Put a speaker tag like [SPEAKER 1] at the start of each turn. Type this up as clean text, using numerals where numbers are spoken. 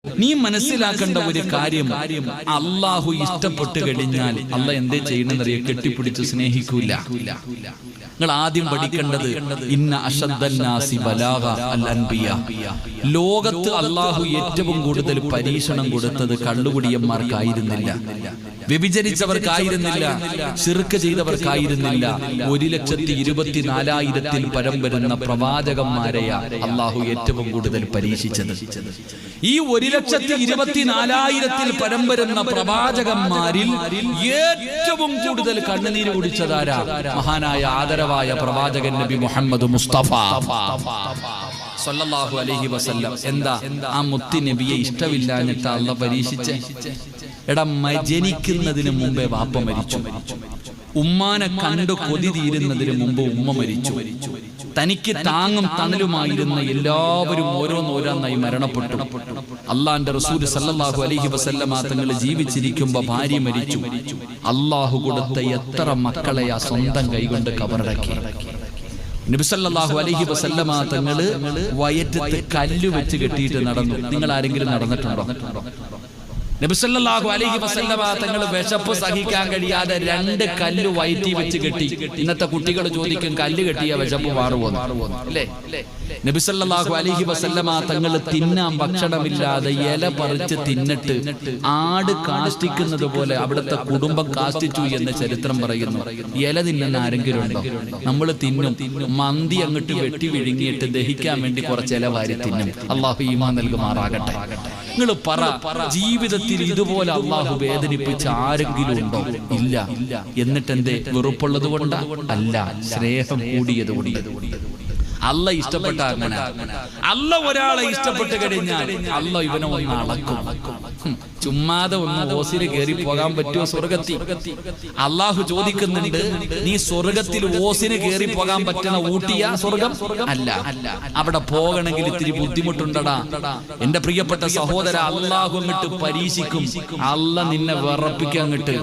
[SPEAKER 1] നീ മനസ്സിലാക്കേണ്ട ഒരു കാര്യം, അള്ളാഹു ഇഷ്ടപ്പെട്ടു കഴിഞ്ഞാൽ അള്ളാഹ് എന്തേ ചെയ്യണമെന്നറിയ, കെട്ടിപ്പിടിച്ച് സ്നേഹിക്കൂല. നിങ്ങൾ ആദ്യം പഠിക്കേണ്ടത് ഇന്ന അശദ്ദന്നാസി ബലാഗ അൽ അൻബിയ. ലോകത്ത് അള്ളാഹു ഏറ്റവും കൂടുതൽ പരീക്ഷണം കൊടുത്തത് കള്ളുകുടിയന്മാർക്കായിരുന്നില്ല, വ്യഭിചരിച്ചവർക്കായിരുന്നില്ല, ശിർക്ക് ചെയ്തവർക്കായിരുന്നില്ല. 1,24,000 പരം വരുന്ന പ്രവാചകന്മാരെയാ അള്ളാഹു ഏറ്റവും കൂടുതൽ പരീക്ഷിച്ചത്. ഈ 1,24,000 പരം വരുന്ന പ്രവാചകന്മാരിൽ ഏറ്റവും കൂടുതൽ കണ്ണുനീര് കുടിച്ചതാരാ? മഹാനായ ആദരവായ പ്രവാചകൻ നബി മുഹമ്മദ് മുസ്തഫ സല്ലല്ലാഹു അലൈഹി വസല്ലം. എന്താ ആ മുത്തി നബിയെ ഇഷ്ടമില്ലാഞ്ഞിട്ട് അള്ളാഹ് പരീക്ഷിച്ചേ? എടാ, ജനിക്കുന്നതിന് മുമ്പേ വാപ്പ മരിച്ചു, ഉമ്മാനെ കണ്ടു കൊതി തീരുന്നതിന് മുമ്പ് ഉമ്മ മരിച്ചു, തനിക്ക് താങ്ങും തണലുമായിരുന്ന എല്ലാവരും ഓരോന്നോരോന്നായി മരണപ്പെട്ടു. അള്ളാന്റെ റസൂൽ സല്ലല്ലാഹു അലൈഹി വസല്ലമ തങ്ങൾ ജീവിച്ചിരിക്കുമ്പോ ഭാര്യ മരിച്ചു. അള്ളാഹു കൊടുത്ത എത്ര മക്കളെയാ സ്വന്തം കൈകൊണ്ട് കബറടക്കി. നബി സല്ലല്ലാഹു അലൈഹി വസല്ലമ തങ്ങൾ വയറ്റത്ത് കല്ല് വെച്ച് കെട്ടിയിട്ട് നടന്നു. നിങ്ങൾ ആരെങ്കിലും നടന്നിട്ടുണ്ടോ? നബി സല്ലല്ലാഹു അലൈഹി വസല്ലമ തങ്ങൾ വിശപ്പ് സഹിക്കാൻ കഴിയാതെ 2 കല്ല് വയറ്റി വെച്ച് കെട്ടി. ഇന്നത്തെ കുട്ടികൾ ചോദിക്കും, കല്ല് കെട്ടിയ വിശപ്പ് മാറുമോ? അല്ലേ? നബി സല്ലല്ലാഹു അലൈഹി വസല്ലമ തങ്ങൾ തിന്നാൻ ഭക്ഷണമില്ലാതെ ഇല പറിച്ച് തിന്നിട്ട് ആട് കാഷ്ടിക്കുന്നത് പോലെ അവിടുത്തെ കുടുംബം കാഷ്ടിച്ചു എന്ന് ചരിത്രം പറയുന്നു. ഇല തിന്നുന്ന ആരെങ്കിലും ഉണ്ടോ? നമ്മൾ തിന്നും. മന്തി അങ്ങോട്ട് വെട്ടി വിഴുങ്ങിയിട്ട് ദഹിക്കാൻ വേണ്ടി കുറച്ച് ഇല വാരി തിന്നും. അള്ളാഹു ഈമാൻ നൽകുമാറാകട്ടെ. നിങ്ങൾ പറ, ജീവിതത്തിൽ ഇതുപോലെ അള്ളാഹു വേദനിപ്പിച്ച ആരെങ്കിലും ഉണ്ടോ? ഇല്ല. എന്നിട്ടെന്തേ? വെറുപ്പുള്ളത് കൊണ്ടാ? അല്ല, സ്നേഹം കൂടിയത് കൂടിയത്. അല്ല ഇഷ്ടപ്പെട്ട അങ്ങനെ. അല്ല ഒരാളെ ഇഷ്ടപ്പെട്ട് കഴിഞ്ഞാൽ അല്ല ഇവനെ ഒന്ന് അളക്കും. ചുമ്മാതെ ഒന്ന് ഓസിന് കയറി പോകാൻ പറ്റുമോ സ്വർഗത്തിൽ? അള്ളാഹു ചോദിക്കുന്നുണ്ട്, നീ സ്വർഗത്തിൽ ഓസിന് കയറി പോകാൻ പറ്റുന്ന ഊട്ടിയ സ്വർഗം അല്ല. അവിടെ പോകണമെങ്കിൽ ഇത്തിരി ബുദ്ധിമുട്ടുണ്ടടാ. എന്റെ പ്രിയപ്പെട്ട സഹോദര, അള്ളാഹു അങ്ങോട്ട് പരീക്ഷിക്കും. അല്ല നിന്നെ വിറപ്പിക്കാൻ അങ്ങോട്ട്